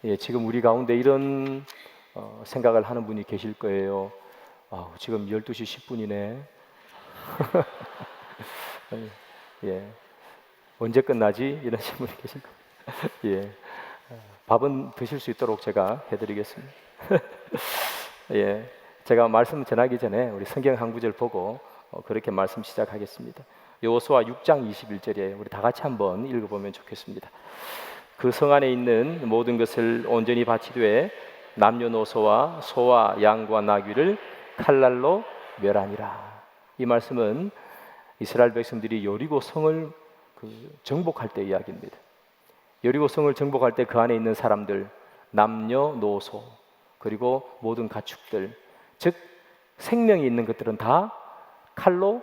예, 지금 우리 가운데 이런 생각을 하는 분이 계실 거예요. 지금 12시 10분이네. 예, 언제 끝나지? 이러신 분이 계실 거예요. 예, 밥은 드실 수 있도록 제가 해드리겠습니다. 예, 제가 말씀 전하기 전에 우리 성경 한 구절 보고 그렇게 말씀 시작하겠습니다. 여호수아 6장 21절에 우리 다 같이 한번 읽어보면 좋겠습니다. 그 성 안에 있는 모든 것을 온전히 바치되 남녀노소와 소와 양과 나귀를 칼날로 멸하니라. 이 말씀은 이스라엘 백성들이 여리고 성을 정복할 때 이야기입니다. 여리고 성을 정복할 때 그 안에 있는 사람들, 남녀노소 그리고 모든 가축들, 즉 생명이 있는 것들은 다 칼로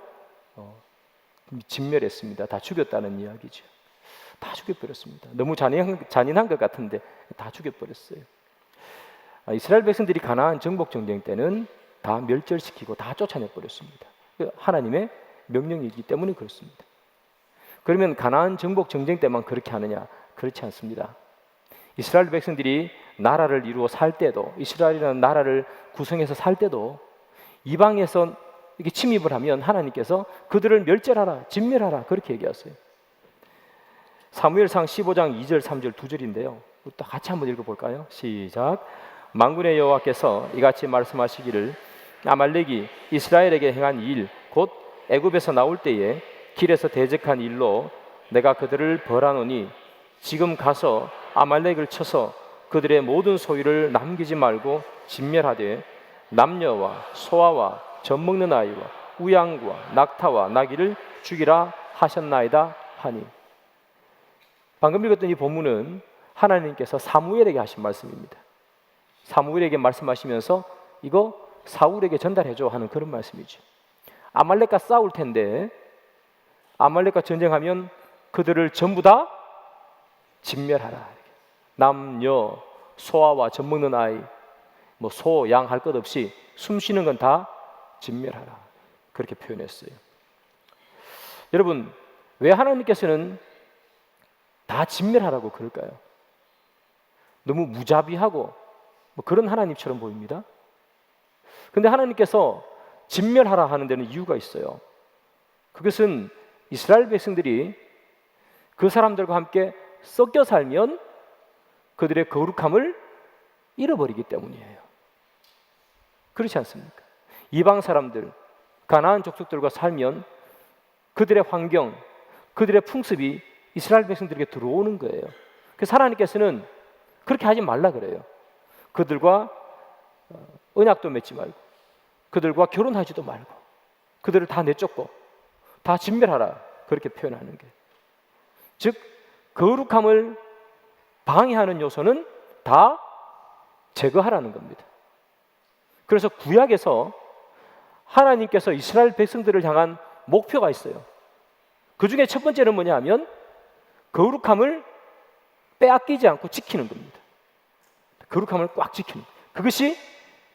진멸했습니다. 다 죽였다는 이야기죠. 다 죽여버렸습니다. 너무 잔인한 것 같은데 다 죽여버렸어요. 이스라엘 백성들이 가나안 정복 전쟁 때는 다 멸절시키고 다 쫓아내버렸습니다. 하나님의 명령이기 때문에 그렇습니다. 그러면 가나안 정복 전쟁 때만 그렇게 하느냐? 그렇지 않습니다. 이스라엘 백성들이 나라를 이루어 살 때도, 이스라엘이라는 나라를 구성해서 살 때도 이방에서 이렇게 침입을 하면 하나님께서 그들을 멸절하라, 진멸하라 그렇게 얘기하세요. 사무엘상 15장 2절 3절 두 절인데요, 또 같이 한번 읽어볼까요? 시작. 만군의 여호와께서 이같이 말씀하시기를 아말렉이 이스라엘에게 행한 일 곧 애굽에서 나올 때에 길에서 대적한 일로 내가 그들을 벌하노니 지금 가서 아말렉을 쳐서 그들의 모든 소유를 남기지 말고 진멸하되 남녀와 소아와 젖먹는 아이와 우양과 낙타와 나귀를 죽이라 하셨나이다 하니. 방금 읽었던 이 본문은 하나님께서 사무엘에게 하신 말씀입니다. 사무엘에게 말씀하시면서 이거 사울에게 전달해줘 하는 그런 말씀이죠. 아말렉과 싸울 텐데 아말렉과 전쟁하면 그들을 전부 다 진멸하라. 남녀, 소아와 젖먹는 아이, 뭐 소, 양 할 것 없이 숨 쉬는 건 다 진멸하라. 그렇게 표현했어요. 여러분, 왜 하나님께서는 다 진멸하라고 그럴까요? 너무 무자비하고 뭐 그런 하나님처럼 보입니다. 근데 하나님께서 진멸하라 하는 데는 이유가 있어요. 그것은 이스라엘 백성들이 그 사람들과 함께 섞여 살면 그들의 거룩함을 잃어버리기 때문이에요. 그렇지 않습니까? 이방 사람들, 가나안 족속들과 살면 그들의 환경, 그들의 풍습이 이스라엘 백성들에게 들어오는 거예요. 그래서 하나님께서는 그렇게 하지 말라 그래요. 그들과 언약도 맺지 말고 그들과 결혼하지도 말고 그들을 다 내쫓고 다 진멸하라 그렇게 표현하는 게, 즉 거룩함을 방해하는 요소는 다 제거하라는 겁니다. 그래서 구약에서 하나님께서 이스라엘 백성들을 향한 목표가 있어요. 그 중에 첫 번째는 뭐냐 하면 거룩함을 빼앗기지 않고 지키는 겁니다. 거룩함을 꽉 지키는, 그것이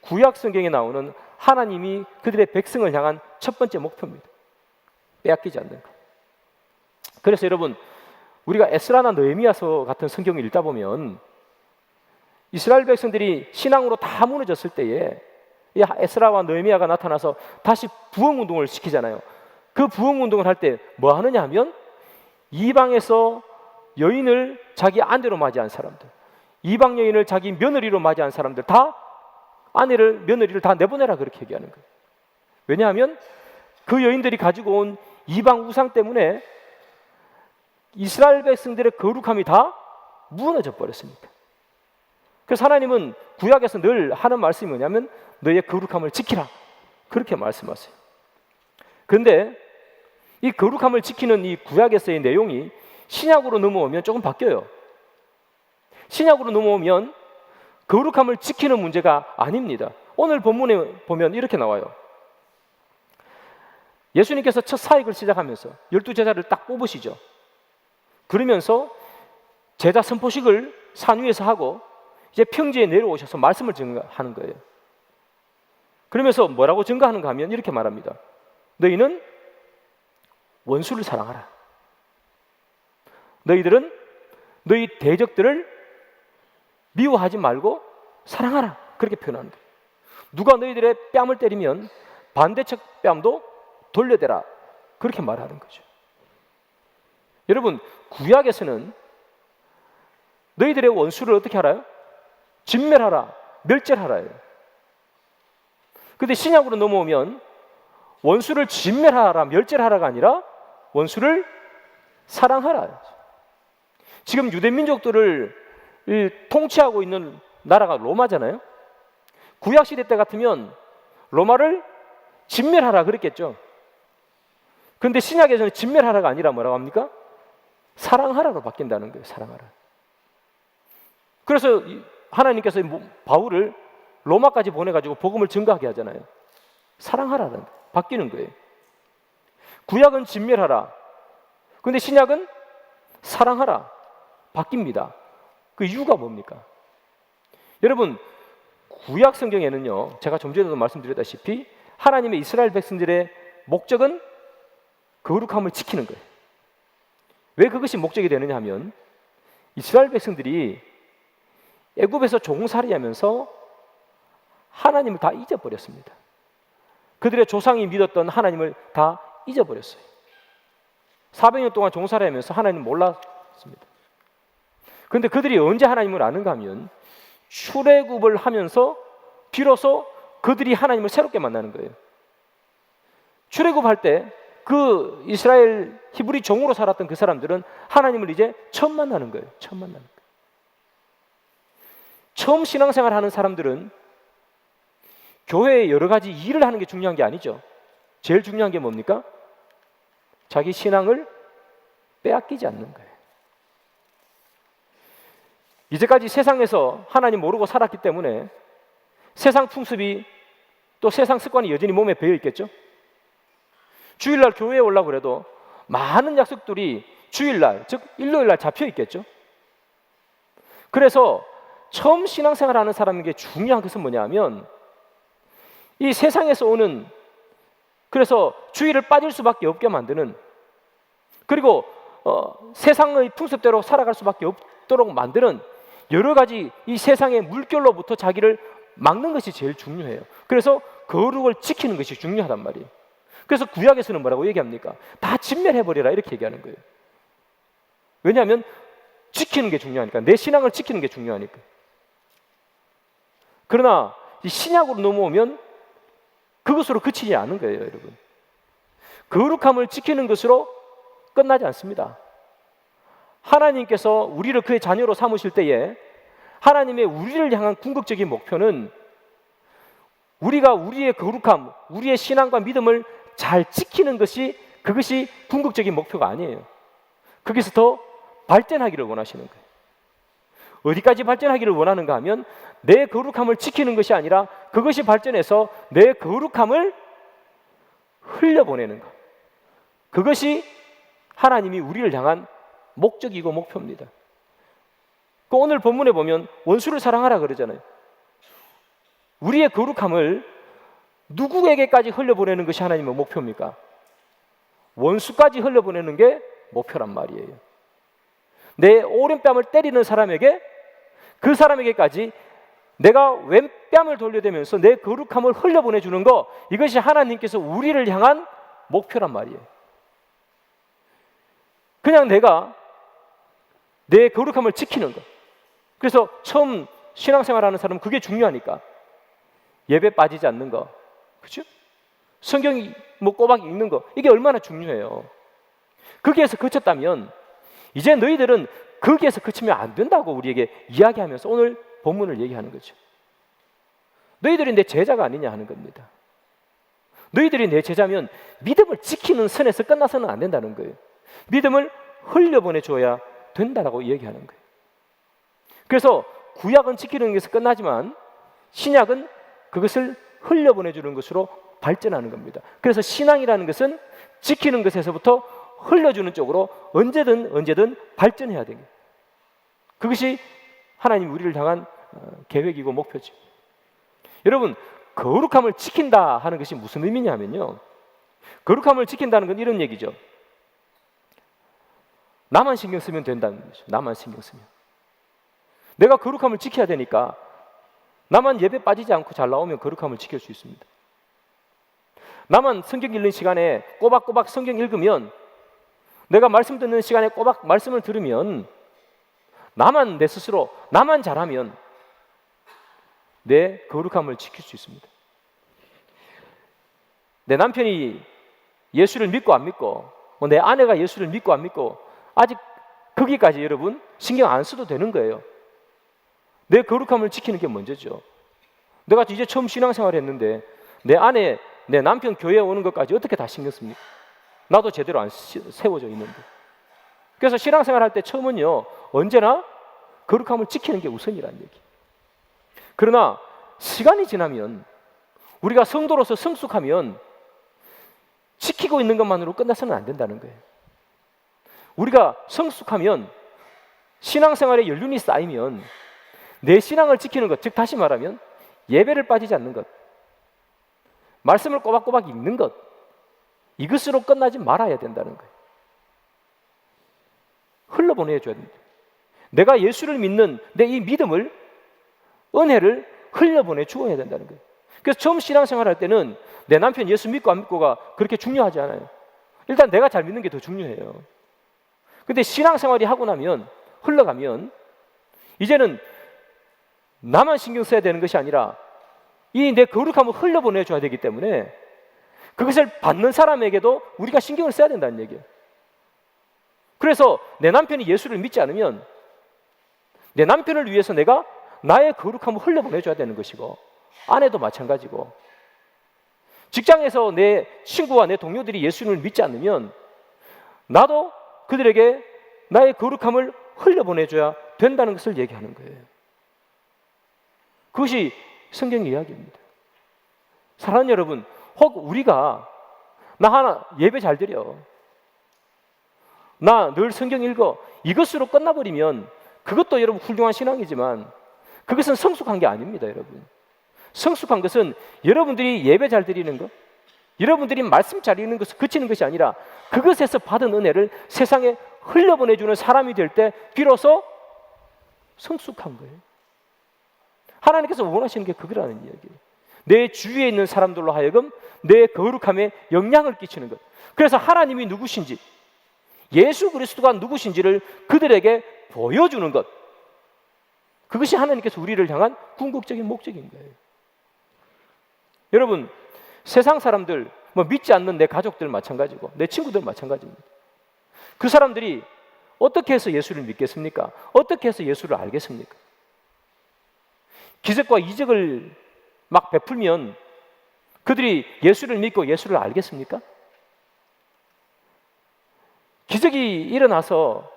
구약 성경에 나오는 하나님이 그들의 백성을 향한 첫 번째 목표입니다. 빼앗기지 않는 것. 그래서 여러분, 우리가 에스라나 느헤미야서 같은 성경을 읽다 보면 이스라엘 백성들이 신앙으로 다 무너졌을 때에 이 에스라와 느헤미야가 나타나서 다시 부흥운동을 시키잖아요. 그 부흥운동을 할 때 뭐 하느냐 하면 이방에서 여인을 자기 아내로 맞이한 사람들, 이방 여인을 자기 며느리로 맞이한 사람들 다 아내를, 며느리를 다 내보내라 그렇게 얘기하는 거예요. 왜냐하면 그 여인들이 가지고 온 이방 우상 때문에 이스라엘 백성들의 거룩함이 다 무너져 버렸으니까. 그래서 하나님은 구약에서 늘 하는 말씀이 뭐냐면 너의 거룩함을 지키라 그렇게 말씀하세요. 그런데 이 거룩함을 지키는 이 구약에서의 내용이 신약으로 넘어오면 조금 바뀌어요. 신약으로 넘어오면 거룩함을 지키는 문제가 아닙니다. 오늘 본문에 보면 이렇게 나와요. 예수님께서 첫 사역을 시작하면서 12제자를 딱 뽑으시죠. 그러면서 제자 선포식을 산 위에서 하고 이제 평지에 내려오셔서 말씀을 증거하는 거예요. 그러면서 뭐라고 증거하는가 하면 이렇게 말합니다. 너희는 원수를 사랑하라. 너희들은 너희 대적들을 미워하지 말고 사랑하라. 그렇게 표현하는 거예요. 누가 너희들의 뺨을 때리면 반대측 뺨도 돌려대라. 그렇게 말하는 거죠. 여러분, 구약에서는 너희들의 원수를 어떻게 하라요? 진멸하라, 멸절하라요. 근데 신약으로 넘어오면 원수를 진멸하라, 멸절하라가 아니라 원수를 사랑하라. 지금 유대 민족들을 통치하고 있는 나라가 로마잖아요. 구약 시대 때 같으면 로마를 진멸하라 그랬겠죠. 그런데 신약에서는 진멸하라가 아니라 뭐라고 합니까? 사랑하라로 바뀐다는 거예요. 사랑하라. 그래서 하나님께서 바울을 로마까지 보내가지고 복음을 증거하게 하잖아요. 사랑하라는 바뀌는 거예요. 구약은 진멸하라. 그런데 신약은 사랑하라. 바뀝니다. 그 이유가 뭡니까? 여러분, 구약 성경에는요, 제가 좀 전에도 말씀드렸다시피 하나님의 이스라엘 백성들의 목적은 거룩함을 지키는 거예요. 왜 그것이 목적이 되느냐 하면 이스라엘 백성들이 애굽에서 종살이하면서 하나님을 다 잊어버렸습니다. 그들의 조상이 믿었던 하나님을 다 잊어버렸어요. 400년 동안 종살이하면서 하나님을 몰랐습니다. 그런데 그들이 언제 하나님을 아는가 하면 출애굽을 하면서 비로소 그들이 하나님을 새롭게 만나는 거예요. 출애굽할 때 그 이스라엘 히브리 종으로 살았던 그 사람들은 하나님을 이제 처음 만나는 거예요. 처음 만나는 거예요. 처음 신앙생활 하는 사람들은 교회에 여러 가지 일을 하는 게 중요한 게 아니죠. 제일 중요한 게 뭡니까? 자기 신앙을 빼앗기지 않는 거예요. 이제까지 세상에서 하나님 모르고 살았기 때문에 세상 풍습이 또 세상 습관이 여전히 몸에 배어 있겠죠. 주일날 교회에 오려고 그래도 많은 약속들이 주일날, 즉 일요일날 잡혀 있겠죠. 그래서 처음 신앙생활하는 사람에게 중요한 것은 뭐냐면 이 세상에서 오는, 그래서 주일을 빠질 수밖에 없게 만드는, 그리고 세상의 풍습대로 살아갈 수밖에 없도록 만드는 여러 가지 이 세상의 물결로부터 자기를 막는 것이 제일 중요해요. 그래서 거룩을 지키는 것이 중요하단 말이에요. 그래서 구약에서는 뭐라고 얘기합니까? 다 진멸해버려라 이렇게 얘기하는 거예요. 왜냐하면 지키는 게 중요하니까, 내 신앙을 지키는 게 중요하니까. 그러나 이 신약으로 넘어오면 그것으로 그치지 않은 거예요, 여러분. 거룩함을 지키는 것으로 끝나지 않습니다. 하나님께서 우리를 그의 자녀로 삼으실 때에 하나님의 우리를 향한 궁극적인 목표는 우리가 우리의 거룩함, 우리의 신앙과 믿음을 잘 지키는 것이, 그것이 궁극적인 목표가 아니에요. 거기서 더 발전하기를 원하시는 거예요. 어디까지 발전하기를 원하는가 하면 내 거룩함을 지키는 것이 아니라 그것이 발전해서 내 거룩함을 흘려보내는 것. 그것이 하나님이 우리를 향한 목적이고 목표입니다. 그 오늘 본문에 보면 원수를 사랑하라 그러잖아요. 우리의 거룩함을 누구에게까지 흘려보내는 것이 하나님의 목표입니까? 원수까지 흘려보내는 게 목표란 말이에요. 내 오른뺨을 때리는 사람에게, 그 사람에게까지 내가 왼뺨을 돌려대면서 내 거룩함을 흘려보내주는 거, 이것이 하나님께서 우리를 향한 목표란 말이에요. 그냥 내가 내 거룩함을 지키는 거. 그래서 처음 신앙생활하는 사람은 그게 중요하니까 예배 빠지지 않는 거, 그렇죠? 성경 꼬박 읽는 거, 이게 얼마나 중요해요. 거기에서 그쳤다면 이제 너희들은 거기에서 그치면 안 된다고 우리에게 이야기하면서 오늘 본문을 얘기하는 거죠. 너희들이 내 제자가 아니냐 하는 겁니다. 너희들이 내 제자면 믿음을 지키는 선에서 끝나서는 안 된다는 거예요. 믿음을 흘려보내줘야 된다라고 얘기하는 거예요. 그래서 구약은 지키는 것에서 끝나지만 신약은 그것을 흘려보내주는 것으로 발전하는 겁니다. 그래서 신앙이라는 것은 지키는 것에서부터 흘려주는 쪽으로 언제든 발전해야 됩니다. 그것이 하나님 우리를 향한 계획이고 목표죠. 여러분, 거룩함을 지킨다 하는 것이 무슨 의미냐면요, 거룩함을 지킨다는 건 이런 얘기죠. 나만 신경 쓰면 된다는 거죠. 나만 신경 쓰면. 내가 거룩함을 지켜야 되니까 나만 예배 빠지지 않고 잘 나오면 거룩함을 지킬 수 있습니다. 나만 성경 읽는 시간에 꼬박꼬박 성경 읽으면, 내가 말씀 듣는 시간에 꼬박 말씀을 들으면, 나만 내 스스로 나만 잘하면 내 거룩함을 지킬 수 있습니다. 내 남편이 예수를 믿고 안 믿고, 내 아내가 예수를 믿고 안 믿고, 아직 거기까지 여러분 신경 안 써도 되는 거예요. 내 거룩함을 지키는 게 먼저죠. 내가 이제 처음 신앙생활을 했는데 내 아내, 내 남편 교회에 오는 것까지 어떻게 다 신경 씁니까? 나도 제대로 안 세워져 있는데. 그래서 신앙생활 할 때 처음은요, 언제나 거룩함을 지키는 게 우선이라는 얘기. 그러나 시간이 지나면, 우리가 성도로서 성숙하면 지키고 있는 것만으로 끝나서는 안 된다는 거예요. 우리가 성숙하면, 신앙생활에 연륜이 쌓이면 내 신앙을 지키는 것, 즉 다시 말하면 예배를 빠지지 않는 것, 말씀을 꼬박꼬박 읽는 것, 이것으로 끝나지 말아야 된다는 거예요. 흘러보내줘야 됩니다. 내가 예수를 믿는 내 이 믿음을, 은혜를 흘려보내 주어야 된다는 거예요. 그래서 처음 신앙생활 할 때는 내 남편 예수 믿고 안 믿고가 그렇게 중요하지 않아요. 일단 내가 잘 믿는 게 더 중요해요. 근데 신앙생활이 하고 나면, 흘러가면 이제는 나만 신경 써야 되는 것이 아니라 이 내 거룩함을 흘려보내줘야 되기 때문에 그것을 받는 사람에게도 우리가 신경을 써야 된다는 얘기예요. 그래서 내 남편이 예수를 믿지 않으면 내 남편을 위해서 내가 나의 거룩함을 흘려보내줘야 되는 것이고, 아내도 마찬가지고, 직장에서 내 친구와 내 동료들이 예수를 믿지 않으면 나도 그들에게 나의 거룩함을 흘려보내줘야 된다는 것을 얘기하는 거예요. 그것이 성경의 이야기입니다. 사랑하는 여러분, 혹 우리가 나 하나 예배 잘 드려, 나 늘 성경 읽어, 이것으로 끝나버리면 그것도 여러분 훌륭한 신앙이지만 그것은 성숙한 게 아닙니다. 여러분, 성숙한 것은 여러분들이 예배 잘 드리는 것, 여러분들이 말씀 잘 읽는 것을 그치는 것이 아니라 그것에서 받은 은혜를 세상에 흘려보내주는 사람이 될 때 비로소 성숙한 거예요. 하나님께서 원하시는 게 그거라는 이야기예요. 내 주위에 있는 사람들로 하여금 내 거룩함에 영향을 끼치는 것. 그래서 하나님이 누구신지, 예수 그리스도가 누구신지를 그들에게 보여주는 것, 그것이 하나님께서 우리를 향한 궁극적인 목적인 거예요. 여러분, 세상 사람들, 믿지 않는 내 가족들 마찬가지고 내 친구들 마찬가지입니다. 그 사람들이 어떻게 해서 예수를 믿겠습니까? 어떻게 해서 예수를 알겠습니까? 기적과 이적을 막 베풀면 그들이 예수를 믿고 예수를 알겠습니까? 기적이 일어나서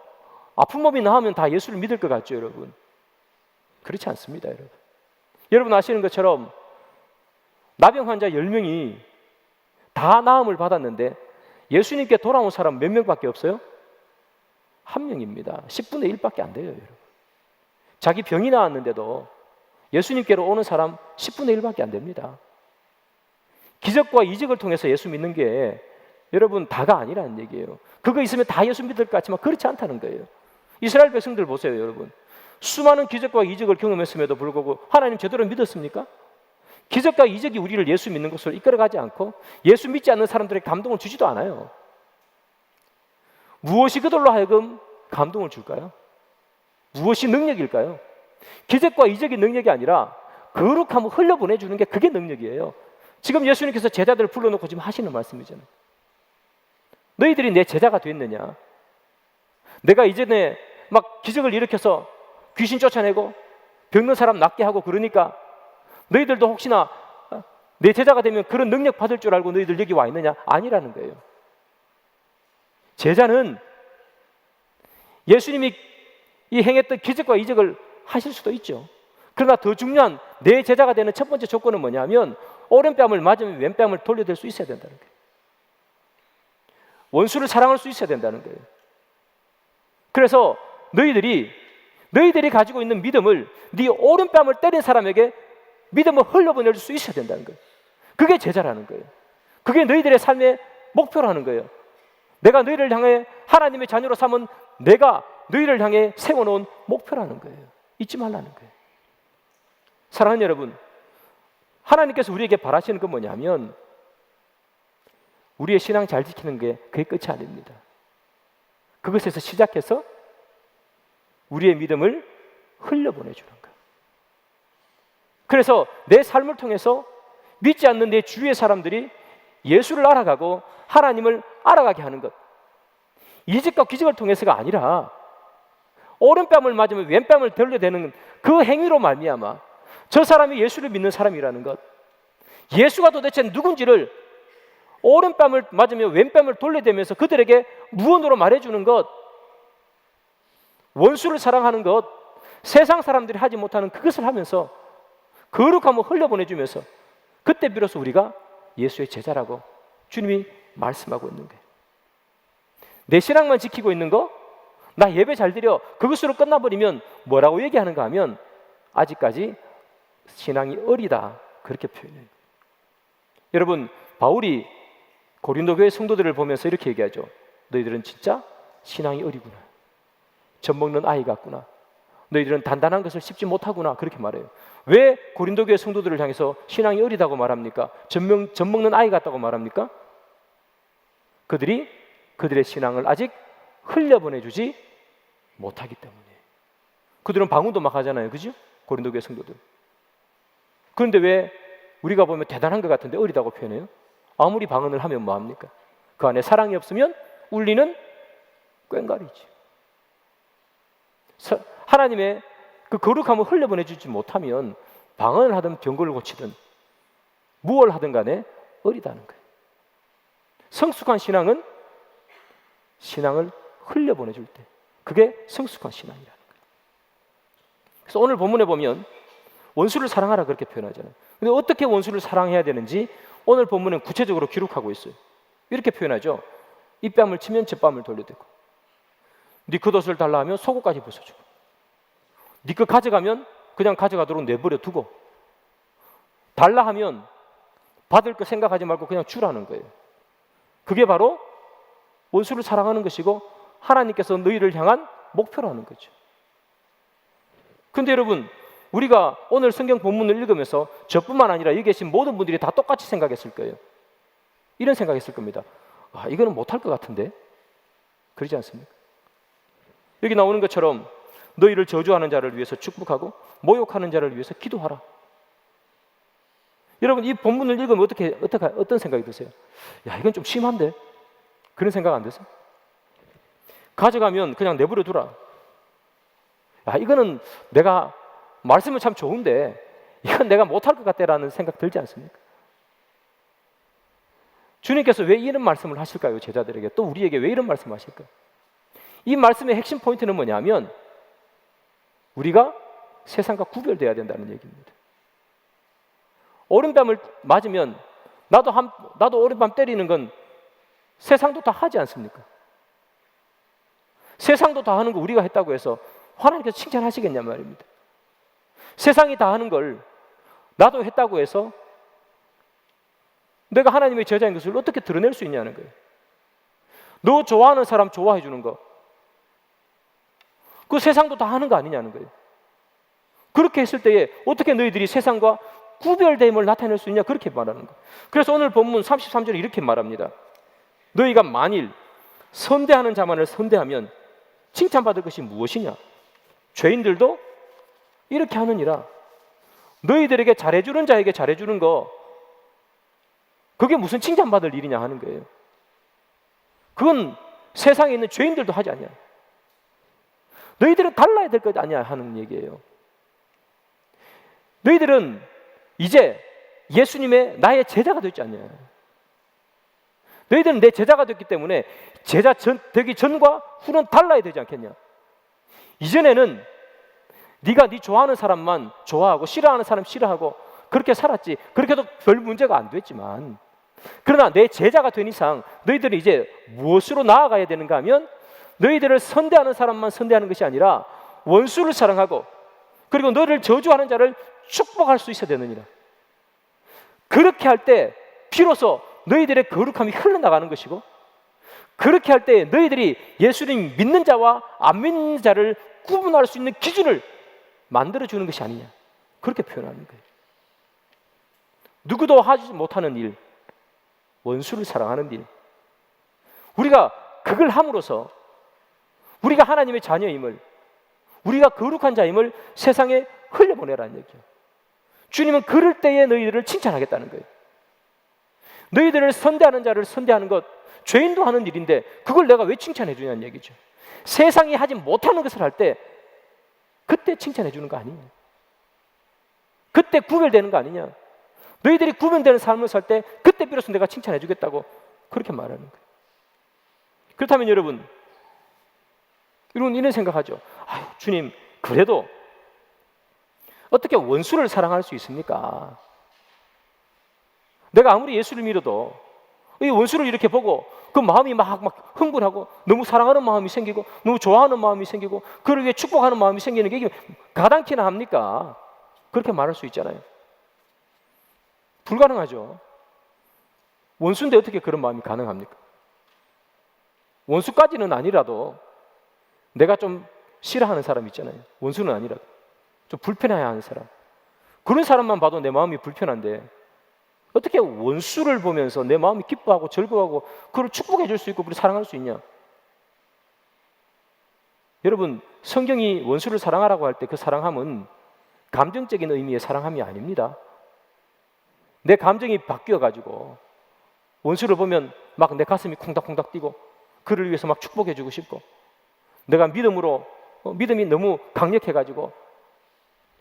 아픈 몸이 나으면 다 예수를 믿을 것 같죠, 여러분? 그렇지 않습니다, 여러분. 여러분 아시는 것처럼 나병 환자 10명이 다 나음을 받았는데 예수님께 돌아온 사람 몇 명밖에 없어요? 1명입니다. 10분의 1밖에 안 돼요, 여러분. 자기 병이 나았는데도 예수님께로 오는 사람 10분의 1밖에 안 됩니다. 기적과 이적을 통해서 예수 믿는 게 여러분 다가 아니라는 얘기예요. 그거 있으면 다 예수 믿을 것 같지만 그렇지 않다는 거예요. 이스라엘 백성들 보세요, 여러분. 수많은 기적과 이적을 경험했음에도 불구하고 하나님 제대로 믿었습니까? 기적과 이적이 우리를 예수 믿는 것으로 이끌어가지 않고 예수 믿지 않는 사람들에게 감동을 주지도 않아요. 무엇이 그들로 하여금 감동을 줄까요? 무엇이 능력일까요? 기적과 이적이 능력이 아니라 거룩함을 흘려보내주는 게 그게 능력이에요. 지금 예수님께서 제자들을 불러놓고 지금 하시는 말씀이잖아요. 너희들이 내 제자가 됐느냐? 내가 이전에 막 기적을 일으켜서 귀신 쫓아내고 병든 사람 낫게 하고 그러니까 너희들도 혹시나 내 제자가 되면 그런 능력 받을 줄 알고 너희들 여기 와 있느냐? 아니라는 거예요. 제자는 예수님이 이 행했던 기적과 이적을 하실 수도 있죠. 그러나 더 중요한 내 제자가 되는 첫 번째 조건은 뭐냐면 오른뺨을 맞으면 왼뺨을 돌려댈 수 있어야 된다는 거예요. 원수를 사랑할 수 있어야 된다는 거예요. 그래서 너희들이 가지고 있는 믿음을 네 오른뺨을 때린 사람에게 믿음을 흘려보낼 수 있어야 된다는 거예요. 그게 제자라는 거예요. 그게 너희들의 삶의 목표라는 거예요. 내가 너희를 향해 하나님의 자녀로 삼은 내가 너희를 향해 세워놓은 목표라는 거예요. 잊지 말라는 거예요. 사랑하는 여러분, 하나님께서 우리에게 바라시는 건 뭐냐면 우리의 신앙 잘 지키는 게 그게 끝이 아닙니다. 그것에서 시작해서 우리의 믿음을 흘려보내주는 거예요. 그래서 내 삶을 통해서 믿지 않는 내 주위의 사람들이 예수를 알아가고 하나님을 알아가게 하는 것, 이직과 기적을 통해서가 아니라 오른뺨을 맞으면 왼뺨을 돌려대는 그 행위로 말미암아 저 사람이 예수를 믿는 사람이라는 것, 예수가 도대체 누군지를 오른뺨을 맞으며 왼뺨을 돌려대면서 그들에게 무언으로 말해주는 것, 원수를 사랑하는 것, 세상 사람들이 하지 못하는 그것을 하면서 거룩함을 흘려보내주면서 그때 비로소 우리가 예수의 제자라고 주님이 말씀하고 있는 거예요. 내 신앙만 지키고 있는 거, 나 예배 잘 드려, 그것으로 끝나버리면 뭐라고 얘기하는가 하면 아직까지 신앙이 어리다, 그렇게 표현해요. 여러분, 바울이 고린도 교회 성도들을 보면서 이렇게 얘기하죠. 너희들은 진짜 신앙이 어리구나, 젖먹는 아이 같구나, 너희들은 단단한 것을 씹지 못하구나, 그렇게 말해요. 왜 고린도 교회 성도들을 향해서 신앙이 어리다고 말합니까? 젖먹는 아이 같다고 말합니까? 그들의 신앙을 아직 흘려보내주지 못하기 때문에. 그들은 방언도 막 하잖아요, 그죠? 고린도 교회 성도들. 그런데 왜 우리가 보면 대단한 것 같은데 어리다고 표현해요? 아무리 방언을 하면 뭐합니까? 그 안에 사랑이 없으면 울리는 꽹과리지. 하나님의 그 거룩함을 흘려보내주지 못하면 방언을 하든 병거를 고치든 무엇을 하든 간에 어리다는 거예요. 성숙한 신앙은 신앙을 흘려보내줄 때, 그게 성숙한 신앙이라는 거예요. 그래서 오늘 본문에 보면 원수를 사랑하라 그렇게 표현하잖아요. 근데 어떻게 원수를 사랑해야 되는지 오늘 본문은 구체적으로 기록하고 있어요. 이렇게 표현하죠. 이 뺨을 치면 저 뺨을 돌려대고, 네 겉옷을 달라 하면 속옷까지 벗어주고, 네 거 가져가면 그냥 가져가도록 내버려 두고, 달라 하면 받을 거 생각하지 말고 그냥 주라는 거예요. 그게 바로 원수를 사랑하는 것이고 하나님께서 너희를 향한 목표라는 거죠. 그런데 여러분, 우리가 오늘 성경 본문을 읽으면서 저뿐만 아니라 여기 계신 모든 분들이 다 똑같이 생각했을 거예요. 이런 생각했을 겁니다. 아, 이거는 못할 것 같은데? 그러지 않습니까? 여기 나오는 것처럼 너희를 저주하는 자를 위해서 축복하고 모욕하는 자를 위해서 기도하라. 여러분, 이 본문을 읽으면 어떤 생각이 드세요? 야, 이건 좀 심한데? 그런 생각 안 드세요? 가져가면 그냥 내버려 두라. 야, 이거는 내가 말씀은 참 좋은데 이건 내가 못할 것 같다라는 생각 들지 않습니까? 주님께서 왜 이런 말씀을 하실까요? 제자들에게, 또 우리에게 왜 이런 말씀을 하실까요? 이 말씀의 핵심 포인트는 뭐냐면 우리가 세상과 구별돼야 된다는 얘기입니다. 오른뺨을 맞으면 나도 오른뺨 때리는 건 세상도 다 하지 않습니까? 세상도 다 하는 거 우리가 했다고 해서 하나님께서 칭찬하시겠냐 말입니다. 세상이 다 하는 걸 나도 했다고 해서 내가 하나님의 제자인 것을 어떻게 드러낼 수 있냐는 거예요. 너 좋아하는 사람 좋아해 주는 거, 그 세상도 다 하는 거 아니냐는 거예요. 그렇게 했을 때에 어떻게 너희들이 세상과 구별됨을 나타낼 수 있냐, 그렇게 말하는 거예요. 그래서 오늘 본문 33절에 이렇게 말합니다. 너희가 만일 선대하는 자만을 선대하면 칭찬받을 것이 무엇이냐? 죄인들도 이렇게 하느니라. 너희들에게 잘해주는 자에게 잘해주는 거, 그게 무슨 칭찬받을 일이냐 하는 거예요. 그건 세상에 있는 죄인들도 하지 않냐. 너희들은 달라야 될 것 아니야 하는 얘기예요. 너희들은 이제 예수님의 나의 제자가 되지 않냐. 너희들은 내 제자가 됐기 때문에 제자 되기 전과 후는 달라야 되지 않겠냐. 이전에는 네가 네 좋아하는 사람만 좋아하고 싫어하는 사람 싫어하고 그렇게 살았지. 그렇게 해도 별 문제가 안 됐지만, 그러나 내 제자가 된 이상 너희들은 이제 무엇으로 나아가야 되는가 하면 너희들을 선대하는 사람만 선대하는 것이 아니라 원수를 사랑하고 그리고 너를 저주하는 자를 축복할 수 있어야 되느니라. 그렇게 할 때 비로소 너희들의 거룩함이 흘러나가는 것이고, 그렇게 할 때 너희들이 예수님 믿는 자와 안 믿는 자를 구분할 수 있는 기준을 만들어주는 것이 아니냐, 그렇게 표현하는 거예요. 누구도 하지 못하는 일, 원수를 사랑하는 일, 우리가 그걸 함으로써 우리가 하나님의 자녀임을, 우리가 거룩한 자임을 세상에 흘려보내라는 얘기예요. 주님은 그럴 때에 너희들을 칭찬하겠다는 거예요. 너희들을 선대하는 자를 선대하는 것, 죄인도 하는 일인데 그걸 내가 왜 칭찬해 주냐는 얘기죠. 세상이 하지 못하는 것을 할 때 그때 칭찬해 주는 거 아니냐, 그때 구별되는 거 아니냐, 너희들이 구별되는 삶을 살 때 그때 비로소 내가 칭찬해 주겠다고 그렇게 말하는 거예요. 그렇다면 여러분 이런 생각하죠. 아유, 주님, 그래도 어떻게 원수를 사랑할 수 있습니까? 내가 아무리 예수를 믿어도 이 원수를 이렇게 보고 그 마음이 막 흥분하고 너무 사랑하는 마음이 생기고 너무 좋아하는 마음이 생기고 그를 위해 축복하는 마음이 생기는 게 이게 가당키나 합니까? 그렇게 말할 수 있잖아요. 불가능하죠. 원수인데 어떻게 그런 마음이 가능합니까? 원수까지는 아니라도 내가 좀 싫어하는 사람 있잖아요. 원수는 아니라도 좀 불편해하는 사람, 그런 사람만 봐도 내 마음이 불편한데 어떻게 원수를 보면서 내 마음이 기뻐하고 즐거워하고 그를 축복해 줄 수 있고 그를 사랑할 수 있냐? 여러분, 성경이 원수를 사랑하라고 할 때 그 사랑함은 감정적인 의미의 사랑함이 아닙니다. 내 감정이 바뀌어가지고 원수를 보면 막 내 가슴이 콩닥콩닥 뛰고 그를 위해서 막 축복해 주고 싶고, 내가 믿음이 너무 강력해가지고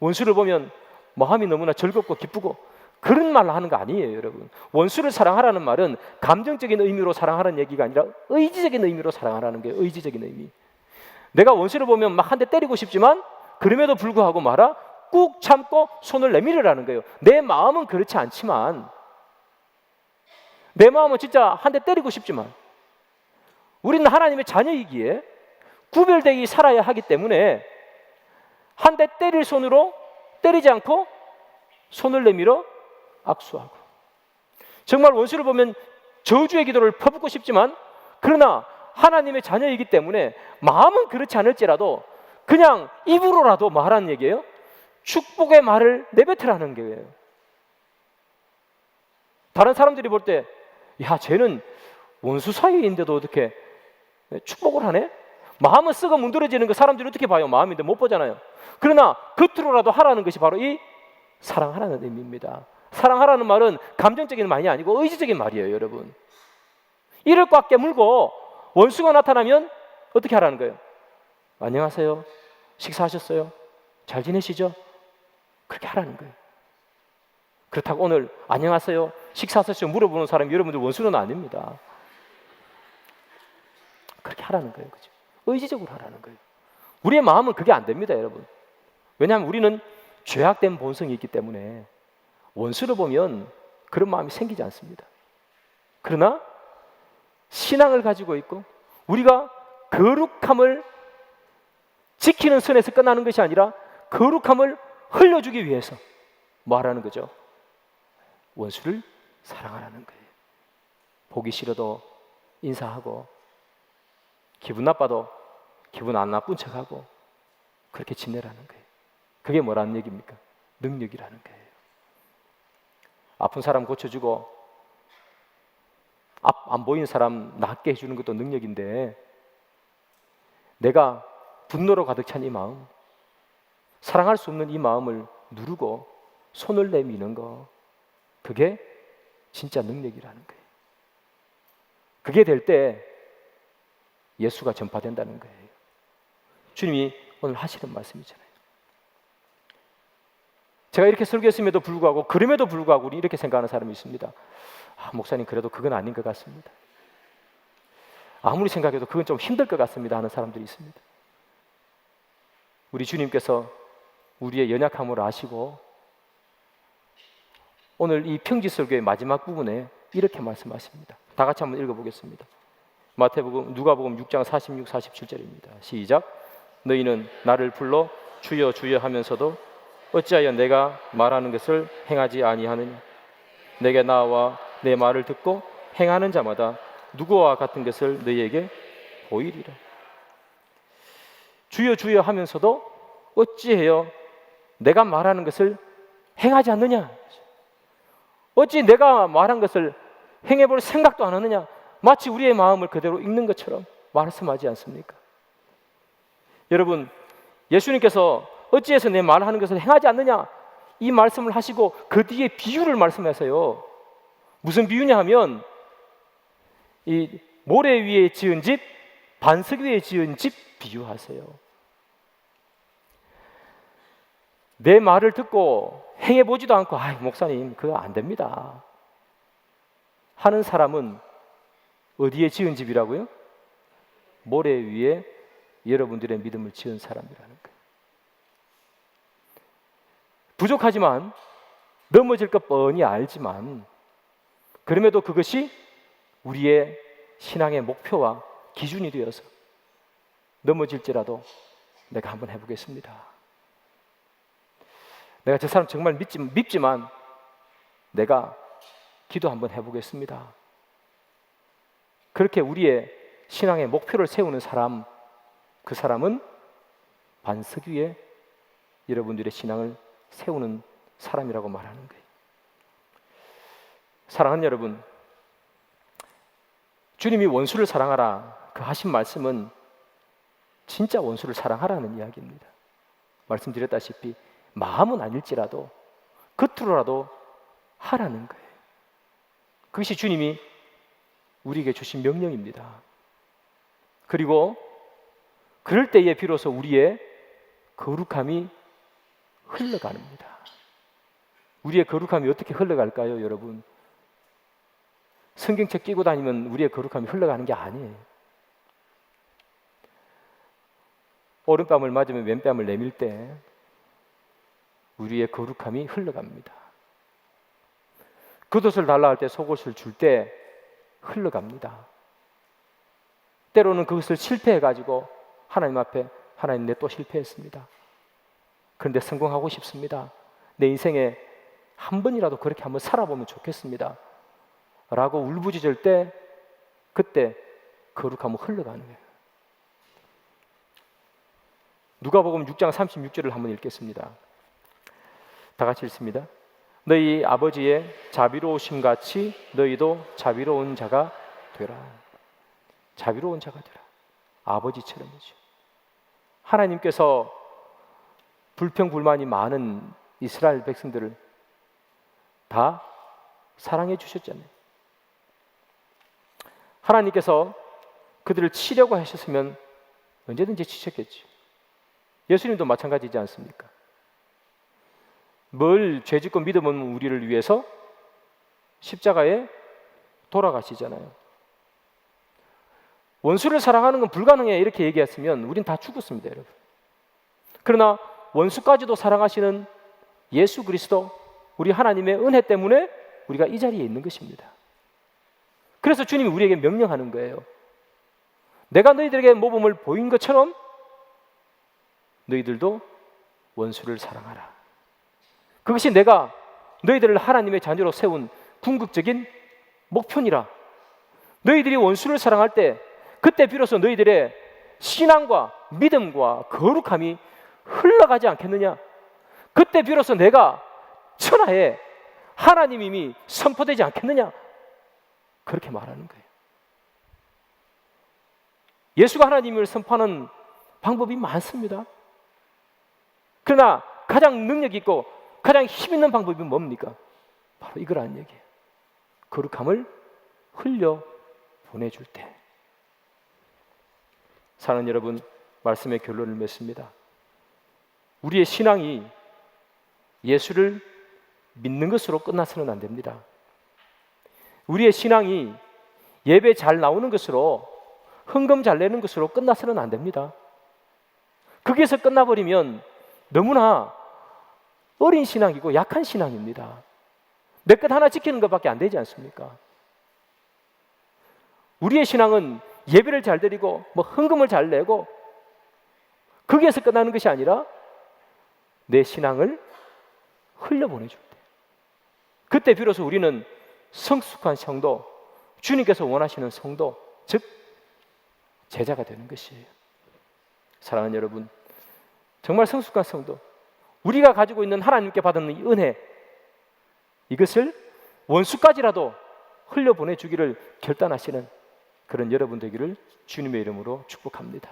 원수를 보면 마음이 너무나 즐겁고 기쁘고, 그런 말을 하는 거 아니에요. 여러분, 원수를 사랑하라는 말은 감정적인 의미로 사랑하라는 얘기가 아니라 의지적인 의미로 사랑하라는 게, 의지적인 의미. 내가 원수를 보면 막 한 대 때리고 싶지만 그럼에도 불구하고 말아 꾹 참고 손을 내밀으라는 거예요. 내 마음은 그렇지 않지만, 내 마음은 진짜 한 대 때리고 싶지만 우리는 하나님의 자녀이기에 구별되게 살아야 하기 때문에 한 대 때릴 손으로 때리지 않고 손을 내밀어 악수하고, 정말 원수를 보면 저주의 기도를 퍼붓고 싶지만 그러나 하나님의 자녀이기 때문에 마음은 그렇지 않을지라도 그냥 입으로라도 말하는 얘기예요. 축복의 말을 내뱉으라는 거예요. 다른 사람들이 볼 때, 야, 쟤는 원수 사이인데도 어떻게 축복을 하네? 마음은 썩어 문드러지는 거 사람들이 어떻게 봐요? 마음인데 못 보잖아요. 그러나 겉으로라도 하라는 것이 바로 이 사랑하라는 의미입니다. 사랑하라는 말은 감정적인 말이 아니고 의지적인 말이에요. 여러분, 이를 꽉 깨물고 원수가 나타나면 어떻게 하라는 거예요? 안녕하세요, 식사하셨어요? 잘 지내시죠? 그렇게 하라는 거예요. 그렇다고 오늘 안녕하세요, 식사하셨어요? 물어보는 사람이 여러분들 원수는 아닙니다. 그렇게 하라는 거예요. 그죠? 의지적으로 하라는 거예요. 우리의 마음은 그게 안 됩니다, 여러분. 왜냐하면 우리는 죄악된 본성이 있기 때문에 원수를 보면 그런 마음이 생기지 않습니다. 그러나 신앙을 가지고 있고 우리가 거룩함을 지키는 선에서 끝나는 것이 아니라 거룩함을 흘려주기 위해서 뭐 하라는 거죠? 원수를 사랑하라는 거예요. 보기 싫어도 인사하고, 기분 나빠도 기분 안 나쁜 척하고 그렇게 지내라는 거예요. 그게 뭐라는 얘기입니까? 능력이라는 거예요. 아픈 사람 고쳐주고 앞 안 보이는 사람 낫게 해주는 것도 능력인데, 내가 분노로 가득 찬 이 마음, 사랑할 수 없는 이 마음을 누르고 손을 내미는 거, 그게 진짜 능력이라는 거예요. 그게 될 때 예수가 전파된다는 거예요. 주님이 오늘 하시는 말씀이잖아요. 제가 이렇게 설교했음에도 불구하고, 그럼에도 불구하고 우리 이렇게 생각하는 사람이 있습니다. 목사님, 그래도 그건 아닌 것 같습니다. 아무리 생각해도 그건 좀 힘들 것 같습니다 하는 사람들이 있습니다. 우리 주님께서 우리의 연약함을 아시고 오늘 이 평지설교의 마지막 부분에 이렇게 말씀하십니다. 다 같이 한번 읽어보겠습니다. 마태복음, 누가복음 6장 46, 47절입니다. 시작. 너희는 나를 불러 주여 주여 하면서도 어찌하여 내가 말하는 것을 행하지 아니하느냐? 내게 나와 내 말을 듣고 행하는 자마다 누구와 같은 것을 너희에게 보이리라. 주여 주여 하면서도 어찌해요 내가 말하는 것을 행하지 않느냐? 어찌 내가 말한 것을 행해볼 생각도 안 하느냐? 마치 우리의 마음을 그대로 읽는 것처럼 말씀하지 않습니까? 여러분, 예수님께서 어찌해서 내 말하는 것을 행하지 않느냐? 이 말씀을 하시고 그 뒤에 비유를 말씀하세요. 무슨 비유냐 하면 이 모래 위에 지은 집, 반석 위에 지은 집 비유하세요. 내 말을 듣고 행해보지도 않고 목사님 그거 안 됩니다 하는 사람은 어디에 지은 집이라고요? 모래 위에 여러분들의 믿음을 지은 사람이라는 거예요. 부족하지만 넘어질 것 뻔히 알지만 그럼에도 그것이 우리의 신앙의 목표와 기준이 되어서 넘어질지라도 내가 한번 해보겠습니다. 내가 저 사람 정말 밉지만 내가 기도 한번 해보겠습니다. 그렇게 우리의 신앙의 목표를 세우는 사람, 그 사람은 반석 위에 여러분들의 신앙을 세우는 사람이라고 말하는 거예요. 사랑하는 여러분, 주님이 원수를 사랑하라 그 하신 말씀은 진짜 원수를 사랑하라는 이야기입니다. 말씀드렸다시피 마음은 아닐지라도 겉으로라도 하라는 거예요. 그것이 주님이 우리에게 주신 명령입니다. 그리고 그럴 때에 비로소 우리의 거룩함이 흘러갑니다. 우리의 거룩함이 어떻게 흘러갈까요, 여러분? 성경책 끼고 다니면 우리의 거룩함이 흘러가는 게 아니에요. 오른뺨을 맞으면 왼뺨을 내밀 때 우리의 거룩함이 흘러갑니다. 겉옷을 달라 할 때 속옷을 줄 때 흘러갑니다. 때로는 그것을 실패해가지고 하나님 앞에 하나님 내 또 실패했습니다. 그런데 성공하고 싶습니다. 내 인생에 한 번이라도 그렇게 한번 살아보면 좋겠습니다 라고 울부짖을 때 그때 거룩함은 흘러가는 거예요. 누가복음 6장 36절을 한번 읽겠습니다. 다 같이 읽습니다. 너희 아버지의 자비로우심 같이 너희도 자비로운 자가 되라. 자비로운 자가 되라. 아버지처럼이죠. 하나님께서 불평불만이 많은 이스라엘 백성들을 다 사랑해 주셨잖아요. 하나님께서 그들을 치려고 하셨으면 언제든지 치셨겠죠. 예수님도 마찬가지지 않습니까? 뭘 죄짓고 믿음 없는 우리를 위해서 십자가에 돌아가시잖아요. 원수를 사랑하는 건 불가능해 이렇게 얘기했으면 우린 다 죽었습니다, 여러분. 그러나 원수까지도 사랑하시는 예수 그리스도, 우리 하나님의 은혜 때문에 우리가 이 자리에 있는 것입니다. 그래서 주님이 우리에게 명령하는 거예요. 내가 너희들에게 모범을 보인 것처럼 너희들도 원수를 사랑하라. 그것이 내가 너희들을 하나님의 자녀로 세운 궁극적인 목표니라. 너희들이 원수를 사랑할 때 그때 비로소 너희들의 신앙과 믿음과 거룩함이 흘러가지 않겠느냐. 그때 비로소 내가 천하에 하나님 이미 선포되지 않겠느냐. 그렇게 말하는 거예요. 예수가 하나님을 선포하는 방법이 많습니다. 그러나 가장 능력 있고 가장 힘 있는 방법이 뭡니까? 바로 이거라는 얘기예요. 거룩함을 흘려 보내줄 때. 사랑하는 여러분, 말씀의 결론을 맺습니다. 우리의 신앙이 예수를 믿는 것으로 끝나서는 안 됩니다. 우리의 신앙이 예배 잘 나오는 것으로, 헌금 잘 내는 것으로 끝나서는 안 됩니다. 거기에서 끝나버리면 너무나 어린 신앙이고 약한 신앙입니다. 내 것 하나 지키는 것밖에 안 되지 않습니까? 우리의 신앙은 예배를 잘 드리고 헌금을 잘 내고 거기에서 끝나는 것이 아니라 내 신앙을 흘려보내줄 때, 그때 비로소 우리는 성숙한 성도, 주님께서 원하시는 성도, 즉 제자가 되는 것이에요. 사랑하는 여러분, 정말 성숙한 성도, 우리가 가지고 있는 하나님께 받은 이 은혜, 이것을 원수까지라도 흘려보내주기를 결단하시는 그런 여러분 되기를 주님의 이름으로 축복합니다.